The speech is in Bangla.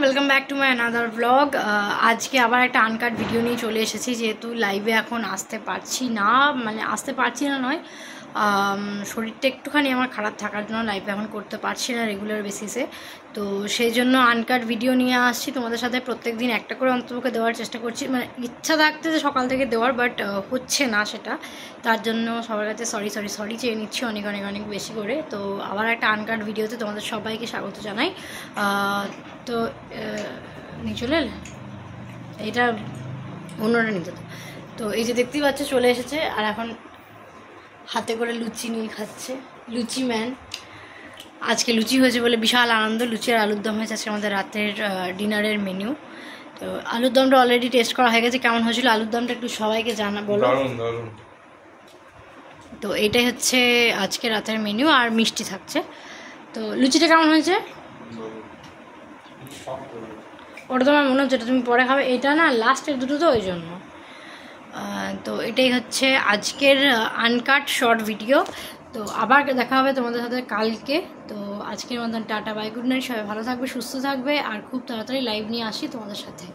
Welcome back to my another blog. আজকে আবার একটা আনকাট ভিডিও নিয়ে চলে এসেছি, যেহেতু লাইভে এখন আসতে পারছি না, মানে আসতে পারছি না নয়, শরীরটা একটুখানি আমার খারাপ থাকার জন্য লাইভে এখন করতে পারছি না রেগুলার বেসিসে। তো সেই জন্য আনকাট ভিডিও নিয়ে আসছি তোমাদের সাথে। প্রত্যেক দিন একটা করে অন্তপক্ষে দেওয়ার চেষ্টা করছি, মানে ইচ্ছা থাকতে যে সকাল থেকে দেওয়ার, বাট হচ্ছে না সেটা। তার জন্য সবার কাছে সরি চেয়ে নিচ্ছি অনেক অনেক অনেক বেশি করে। তো আবার একটা আনকাট ভিডিওতে তোমাদের সবাইকে স্বাগত জানাই। তো নিয়ে চলে এলে এইটা অন্যটা নিতে। তো এই যে দেখতেই পাচ্ছে চলে এসেছে, আর এখন হাতে করে লুচি নিয়ে খাচ্ছে। লুচি ম্যান, আজকে লুচি হয়েছে বলে বিশাল আনন্দ। লুচি আর আলুর দম হয়েছে আজকে আমাদের রাতের ডিনারের মেনু। তো আলুর দমটা অলরেডি টেস্ট করা হয়ে গেছে। কেমন হয়েছিল আলুর দমটা একটু সবাইকে জানা বলো। তো এটাই হচ্ছে আজকে রাতের মেনু, আর মিষ্টি থাকছে। তো লুচিটা কেমন হয়েছে? ওটা তোমার মনে হচ্ছে তুমি পরে খাবে, এটা না লাস্টের দুটো, তো ওই জন্য। তো এটাই হচ্ছে আজকের আনকাট শর্ট ভিডিও। তো আবার দেখা হবে তোমাদের সাথে কালকে। তো আজকের মতন টাটা, বাই, গুড নাইট। সবাই ভালো থাকবে, সুস্থ থাকবে, আর খুব তাড়াতাড়ি লাইভ নিয়ে আসি তোমাদের সাথে।